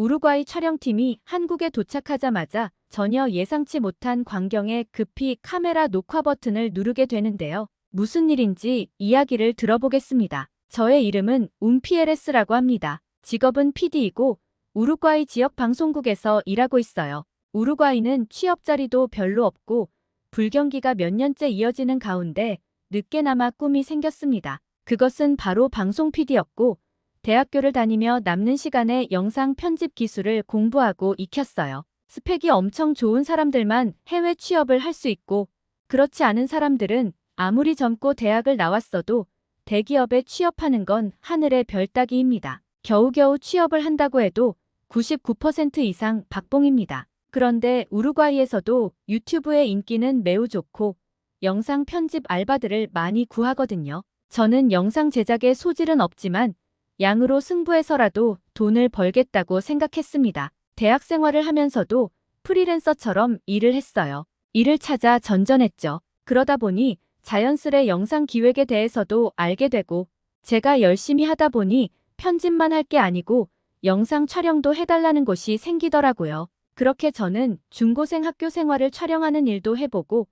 우루과이 촬영팀이 한국에 도착하자마자 전혀 예상치 못한 광경에 급히 카메라 녹화 버튼을 누르게 되는데요. 무슨 일인지 이야기를 들어보겠습니다. 저의 이름은 움피에레스라고 합니다. 직업은 PD이고 우루과이 지역 방송국에서 일하고 있어요. 우루과이는 취업 자리도 별로 없고 불경기가 몇 년째 이어지는 가운데 늦게나마 꿈이 생겼습니다. 그것은 바로 방송 PD였고 대학교를 다니며 남는 시간에 영상 편집 기술을 공부하고 익혔어요. 스펙이 엄청 좋은 사람들만 해외 취업을 할 수 있고 그렇지 않은 사람들은 아무리 젊고 대학을 나왔어도 대기업에 취업하는 건 하늘의 별 따기입니다. 겨우겨우 취업을 한다고 해도 99% 이상 박봉입니다. 그런데 우루과이에서도 유튜브의 인기는 매우 좋고 영상 편집 알바들을 많이 구하거든요. 저는 영상 제작에 소질은 없지만 양으로 승부해서라도 돈을 벌겠다고 생각했습니다. 대학 생활을 하면서도 프리랜서처럼 일을 했어요. 일을 찾아 전전했죠. 그러다 보니 자연스레 영상 기획에 대해서도 알게 되고 제가 열심히 하다 보니 편집만 할 게 아니고 영상 촬영도 해달라는 곳이 생기더라고요. 그렇게 저는 중고생 학교 생활을 촬영하는 일도 해보고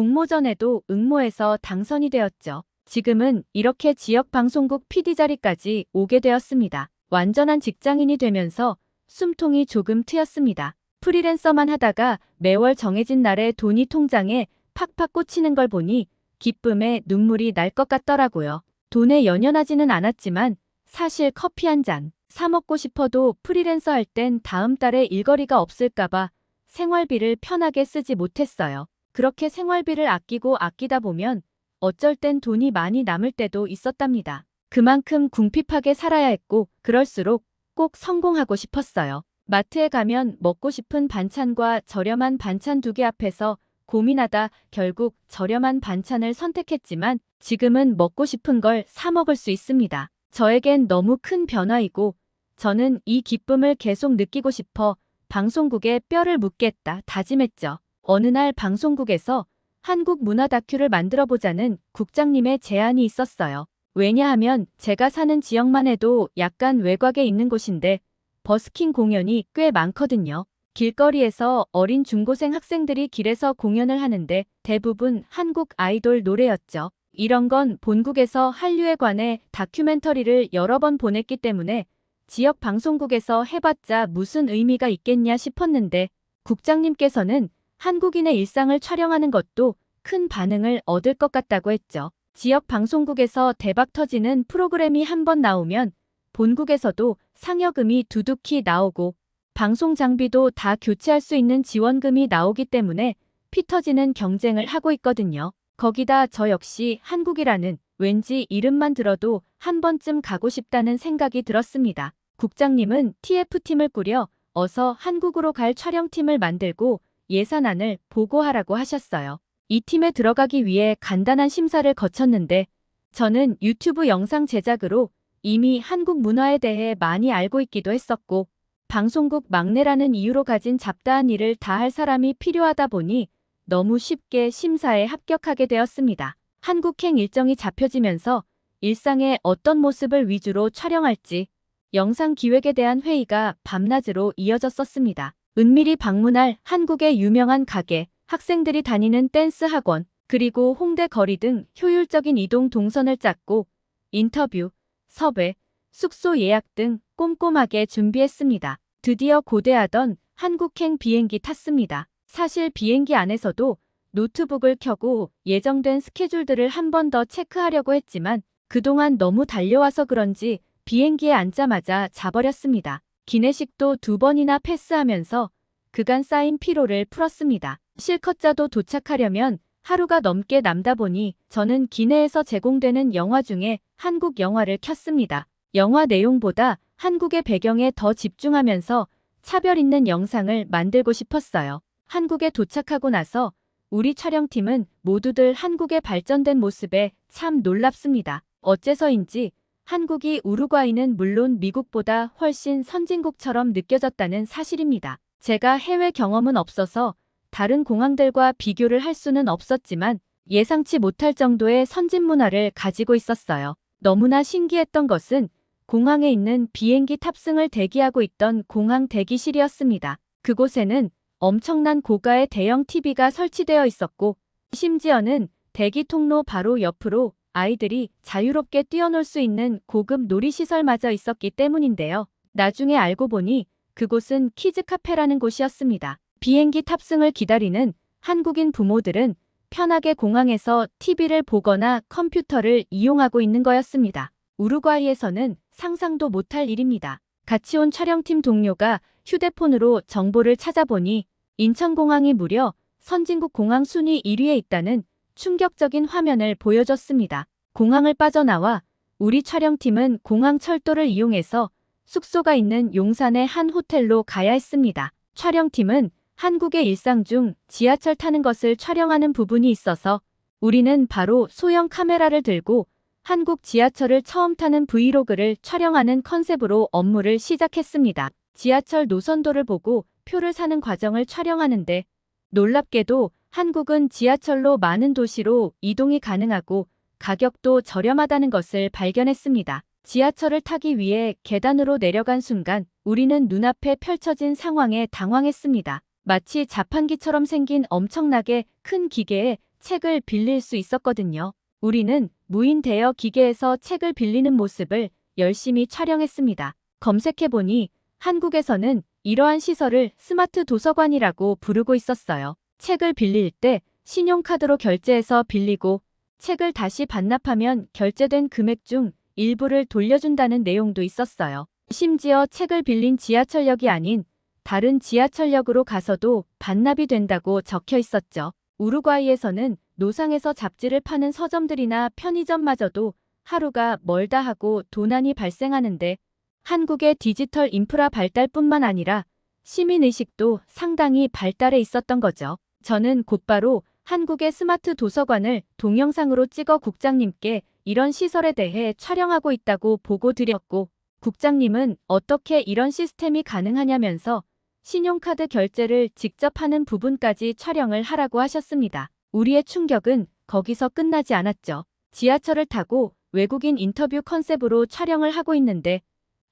공모전에도 응모해서 당선이 되었죠. 지금은 이렇게 지역 방송국 PD 자리까지 오게 되었습니다. 완전한 직장인이 되면서 숨통이 조금 트였습니다. 프리랜서만 하다가 매월 정해진 날에 돈이 통장에 팍팍 꽂히는 걸 보니 기쁨에 눈물이 날 것 같더라고요. 돈에 연연하지는 않았지만 사실 커피 한 잔 사 먹고 싶어도 프리랜서 할 땐 다음 달에 일거리가 없을까봐 생활비를 편하게 쓰지 못했어요. 그렇게 생활비를 아끼고 아끼다 보면 어쩔 땐 돈이 많이 남을 때도 있었답니다. 그만큼 궁핍하게 살아야 했고 그럴수록 꼭 성공하고 싶었어요. 마트에 가면 먹고 싶은 반찬과 저렴한 반찬 두 개 앞에서 고민하다 결국 저렴한 반찬을 선택했지만 지금은 먹고 싶은 걸 사 먹을 수 있습니다. 저에겐 너무 큰 변화이고 저는 이 기쁨을 계속 느끼고 싶어 방송국에 뼈를 묻겠다 다짐했죠. 어느 날 방송국에서 한국 문화 다큐를 만들어보자는 국장님의 제안이 있었어요. 왜냐하면 제가 사는 지역만 해도 약간 외곽에 있는 곳인데 버스킹 공연이 꽤 많거든요. 길거리에서 어린 중고생 학생들이 길에서 공연을 하는데 대부분 한국 아이돌 노래였죠. 이런 건 본국에서 한류에 관해 다큐멘터리를 여러 번 보냈기 때문에 지역 방송국에서 해봤자 무슨 의미가 있겠냐 싶었는데 국장님께서는 한국인의 일상을 촬영하는 것도 큰 반응을 얻을 것 같다고 했죠. 지역 방송국에서 대박 터지는 프로그램이 한 번 나오면 본국에서도 상여금이 두둑히 나오고 방송 장비도 다 교체할 수 있는 지원금이 나오기 때문에 피 터지는 경쟁을 하고 있거든요. 거기다 저 역시 한국이라는 왠지 이름만 들어도 한 번쯤 가고 싶다는 생각이 들었습니다. 국장님은 TF팀을 꾸려 어서 한국으로 갈 촬영팀을 만들고 예산안을 보고하라고 하셨어요. 이 팀에 들어가기 위해 간단한 심사를 거쳤는데 저는 유튜브 영상 제작으로 이미 한국 문화에 대해 많이 알고 있기도 했었고 방송국 막내라는 이유로 가진 잡다한 일을 다 할 사람이 필요하다 보니 너무 쉽게 심사에 합격하게 되었습니다. 한국행 일정이 잡혀지면서 일상의 어떤 모습을 위주로 촬영할지 영상 기획에 대한 회의가 밤낮으로 이어졌었습니다. 은밀히 방문할 한국의 유명한 가게, 학생들이 다니는 댄스 학원, 그리고 홍대 거리 등 효율적인 이동 동선을 짰고 인터뷰, 섭외, 숙소 예약 등 꼼꼼하게 준비했습니다. 드디어 고대하던 한국행 비행기 탔습니다. 사실 비행기 안에서도 노트북을 켜고 예정된 스케줄들을 한 번 더 체크하려고 했지만 그동안 너무 달려와서 그런지 비행기에 앉자마자 자버렸습니다. 기내식도 2번이나 패스하면서 그간 쌓인 피로를 풀었습니다. 실컷 자도 도착하려면 하루가 넘게 남다 보니 저는 기내에서 제공되는 영화 중에 한국 영화를 켰습니다. 영화 내용보다 한국의 배경에 더 집중하면서 차별 있는 영상을 만들고 싶었어요. 한국에 도착하고 나서 우리 촬영팀은 모두들 한국의 발전된 모습에 참 놀랍습니다. 어째서인지 한국이 우루과이는 물론 미국보다 훨씬 선진국처럼 느껴졌다는 사실입니다. 제가 해외 경험은 없어서 다른 공항들과 비교를 할 수는 없었지만 예상치 못할 정도의 선진 문화를 가지고 있었어요. 너무나 신기했던 것은 공항에 있는 비행기 탑승을 대기하고 있던 공항 대기실이었습니다. 그곳에는 엄청난 고가의 대형 TV가 설치되어 있었고 심지어는 대기 통로 바로 옆으로 아이들이 자유롭게 뛰어놀 수 있는 고급 놀이시설마저 있었기 때문인데요. 나중에 알고 보니 그곳은 키즈 카페라는 곳이었습니다. 비행기 탑승을 기다리는 한국인 부모들은 편하게 공항에서 TV를 보거나 컴퓨터를 이용하고 있는 거였습니다. 우루과이에서는 상상도 못할 일입니다. 같이 온 촬영팀 동료가 휴대폰으로 정보를 찾아보니 인천공항이 무려 선진국 공항 순위 1위에 있다는 충격적인 화면을 보여줬습니다. 공항을 빠져나와 우리 촬영팀은 공항 철도를 이용해서 숙소가 있는 용산의 한 호텔로 가야 했습니다. 촬영팀은 한국의 일상 중 지하철 타는 것을 촬영하는 부분이 있어서 우리는 바로 소형 카메라를 들고 한국 지하철을 처음 타는 브이로그를 촬영하는 컨셉으로 업무를 시작했습니다. 지하철 노선도를 보고 표를 사는 과정을 촬영하는데 놀랍게도 한국은 지하철로 많은 도시로 이동이 가능하고 가격도 저렴하다는 것을 발견했습니다. 지하철을 타기 위해 계단으로 내려간 순간 우리는 눈앞에 펼쳐진 상황에 당황했습니다. 마치 자판기처럼 생긴 엄청나게 큰 기계에 책을 빌릴 수 있었거든요. 우리는 무인 대여 기계에서 책을 빌리는 모습을 열심히 촬영했습니다. 검색해보니 한국에서는 이러한 시설을 스마트 도서관이라고 부르고 있었어요. 책을 빌릴 때 신용카드로 결제해서 빌리고 책을 다시 반납하면 결제된 금액 중 일부를 돌려준다는 내용도 있었어요. 심지어 책을 빌린 지하철역이 아닌 다른 지하철역으로 가서도 반납이 된다고 적혀 있었죠. 우루과이에서는 노상에서 잡지를 파는 서점들이나 편의점마저도 하루가 멀다 하고 도난이 발생하는데 한국의 디지털 인프라 발달뿐만 아니라 시민의식도 상당히 발달해 있었던 거죠. 저는 곧바로 한국의 스마트 도서관을 동영상으로 찍어 국장님께 이런 시설에 대해 촬영하고 있다고 보고 드렸고 국장님은 어떻게 이런 시스템이 가능하냐면서 신용카드 결제를 직접 하는 부분까지 촬영을 하라고 하셨습니다. 우리의 충격은 거기서 끝나지 않았죠. 지하철을 타고 외국인 인터뷰 컨셉으로 촬영을 하고 있는데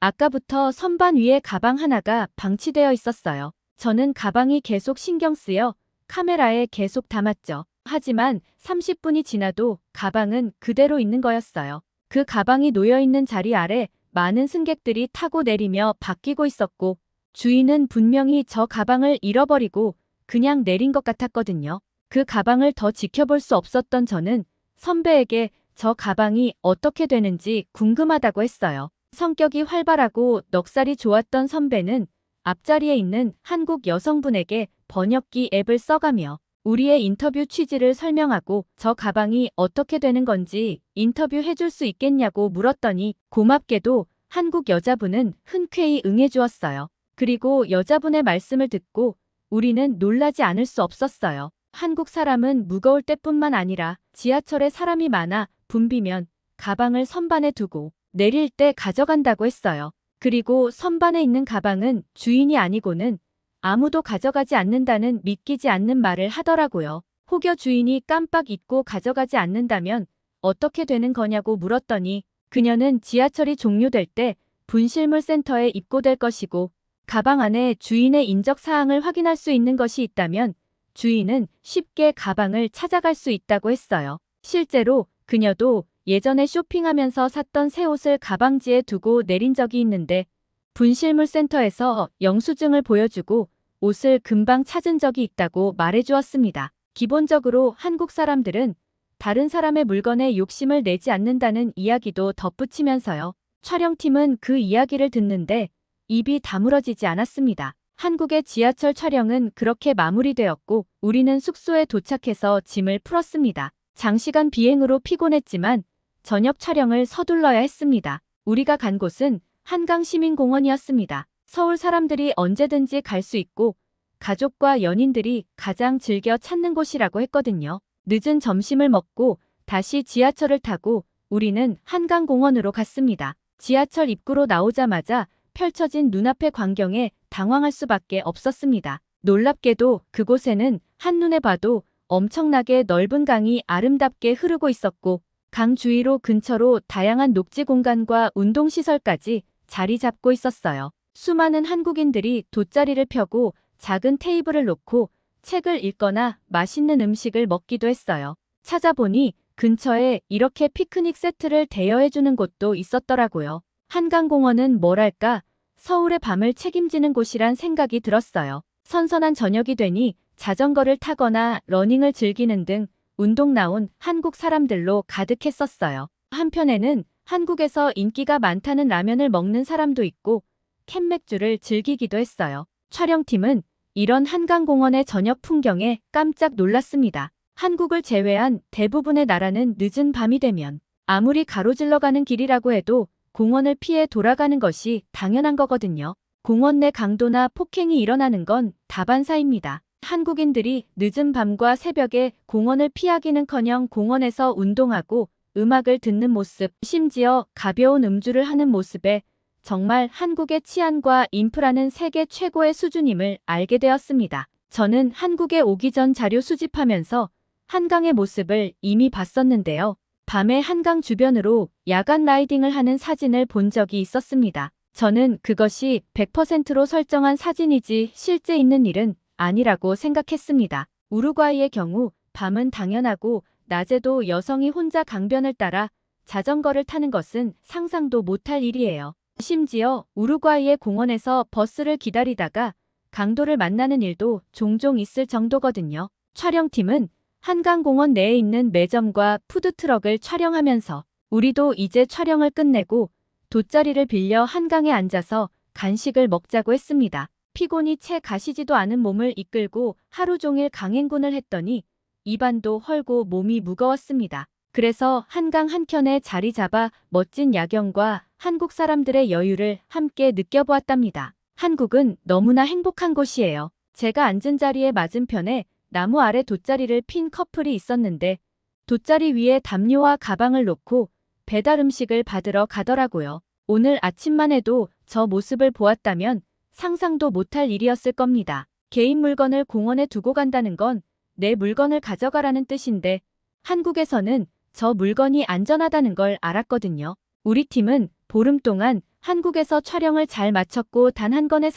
아까부터 선반 위에 가방 하나가 방치되어 있었어요. 저는 가방이 계속 신경 쓰여 카메라에 계속 담았죠. 하지만 30분이 지나도 가방은 그대로 있는 거였어요. 그 가방이 놓여있는 자리 아래 많은 승객들이 타고 내리며 바뀌고 있었고 주인은 분명히 저 가방을 잃어버리고 그냥 내린 것 같았거든요. 그 가방을 더 지켜볼 수 없었던 저는 선배에게 저 가방이 어떻게 되는지 궁금하다고 했어요. 성격이 활발하고 넉살이 좋았던 선배는 앞자리에 있는 한국 여성분에게 번역기 앱을 써가며 우리의 인터뷰 취지를 설명하고 저 가방이 어떻게 되는 건지 인터뷰 해줄 수 있겠냐고 물었더니 고맙게도 한국 여자분은 흔쾌히 응해주었어요. 그리고 여자분의 말씀을 듣고 우리는 놀라지 않을 수 없었어요. 한국 사람은 무거울 때뿐만 아니라 지하철에 사람이 많아 붐비면 가방을 선반에 두고 내릴 때 가져간다고 했어요. 그리고 선반에 있는 가방은 주인이 아니고는 아무도 가져가지 않는다는 믿기지 않는 말을 하더라고요. 혹여 주인이 깜빡 잊고 가져가지 않는다면 어떻게 되는 거냐고 물었더니 그녀는 지하철이 종료될 때 분실물 센터에 입고될 것이고 가방 안에 주인의 인적 사항을 확인할 수 있는 것이 있다면 주인은 쉽게 가방을 찾아갈 수 있다고 했어요. 실제로 그녀도 예전에 쇼핑하면서 샀던 새 옷을 가방지에 두고 내린 적이 있는데 분실물 센터에서 영수증을 보여주고 옷을 금방 찾은 적이 있다고 말해주었습니다. 기본적으로 한국 사람들은 다른 사람의 물건에 욕심을 내지 않는다는 이야기도 덧붙이면서요. 촬영팀은 그 이야기를 듣는데 입이 다물어지지 않았습니다. 한국의 지하철 촬영은 그렇게 마무리되었고 우리는 숙소에 도착해서 짐을 풀었습니다. 장시간 비행으로 피곤했지만 저녁 촬영을 서둘러야 했습니다. 우리가 간 곳은 한강시민공원이었습니다. 서울 사람들이 언제든지 갈 수 있고 가족과 연인들이 가장 즐겨 찾는 곳이라고 했거든요. 늦은 점심을 먹고 다시 지하철을 타고 우리는 한강공원으로 갔습니다. 지하철 입구로 나오자마자 펼쳐진 눈앞의 광경에 당황할 수밖에 없었습니다. 놀랍게도 그곳에는 한눈에 봐도 엄청나게 넓은 강이 아름답게 흐르고 있었고 강 주위로 근처로 다양한 녹지 공간과 운동시설까지 자리 잡고 있었어요. 수많은 한국인들이 돗자리를 펴고 작은 테이블을 놓고 책을 읽거나 맛있는 음식을 먹기도 했어요. 찾아보니 근처에 이렇게 피크닉 세트를 대여해주는 곳도 있었더라고요. 한강공원은 뭐랄까 서울의 밤을 책임지는 곳이란 생각이 들었어요. 선선한 저녁이 되니 자전거를 타거나 러닝을 즐기는 등 운동 나온 한국 사람들로 가득했었어요. 한편에는 한국에서 인기가 많다는 라면을 먹는 사람도 있고 캔맥주를 즐기기도 했어요. 촬영팀은 이런 한강공원의 저녁 풍경에 깜짝 놀랐습니다. 한국을 제외한 대부분의 나라는 늦은 밤이 되면 아무리 가로질러 가는 길이라고 해도 공원을 피해 돌아가는 것이 당연한 거거든요. 공원 내 강도나 폭행이 일어나는 건 다반사입니다. 한국인들이 늦은 밤과 새벽에 공원을 피하기는커녕 공원에서 운동하고 음악을 듣는 모습, 심지어 가벼운 음주를 하는 모습에 정말 한국의 치안과 인프라는 세계 최고의 수준임을 알게 되었습니다. 저는 한국에 오기 전 자료 수집하면서 한강의 모습을 이미 봤었는데요. 밤에 한강 주변으로 야간 라이딩을 하는 사진을 본 적이 있었습니다. 저는 그것이 100%로 설정한 사진이지 실제 있는 일은 아니라고 생각했습니다. 우루과이의 경우 밤은 당연하고 낮에도 여성이 혼자 강변을 따라 자전거를 타는 것은 상상도 못할 일이에요. 심지어 우루과이의 공원에서 버스를 기다리다가 강도를 만나는 일도 종종 있을 정도거든요. 촬영팀은 한강공원 내에 있는 매점과 푸드트럭을 촬영하면서 우리도 이제 촬영을 끝내고 돗자리를 빌려 한강에 앉아서 간식을 먹자고 했습니다. 피곤이 채 가시지도 않은 몸을 이끌고 하루 종일 강행군을 했더니 입안도 헐고 몸이 무거웠습니다. 그래서 한강 한켠에 자리 잡아 멋진 야경과 한국 사람들의 여유를 함께 느껴보았답니다. 한국은 너무나 행복한 곳이에요. 제가 앉은 자리의 맞은편에 나무 아래 돗자리를 핀 커플이 있었는데 돗자리 위에 담요와 가방을 놓고 배달 음식을 받으러 가더라고요. 오늘 아침만 해도 저 모습을 보았다면 상상도 못할 일이었을 겁니다. 개인 물건을 공원에 두고 간다는 건 내 물건을 가져가라는 뜻인데 한국에서는 저 물건이 안전하다는 걸 알았거든요. 우리 팀은 보름 동안 한국에서 촬영을 잘 마쳤고 단 한 건의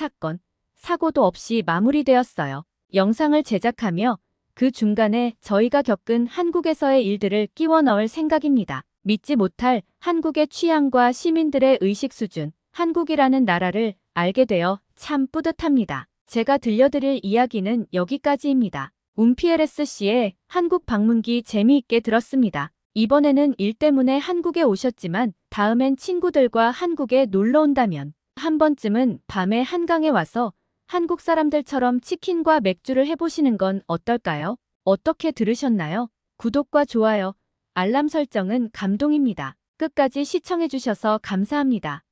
사고도 없이 마무리되었어요. 영상을 제작하며 그 중간에 저희가 겪은 한국에서의 일들을 끼워 넣을 생각입니다. 믿지 못할 한국의 취향과 시민들의 의식 수준, 한국이라는 나라를 알게 되어 참 뿌듯합니다. 제가 들려드릴 이야기는 여기까지입니다. 움피에레스 씨의 한국 방문기 재미있게 들었습니다. 이번에는 일 때문에 한국에 오셨지만 다음엔 친구들과 한국에 놀러 온다면 한 번쯤은 밤에 한강에 와서 한국 사람들처럼 치킨과 맥주를 해보시는 건 어떨까요? 어떻게 들으셨나요? 구독과 좋아요, 알람 설정은 감동입니다. 끝까지 시청해주셔서 감사합니다.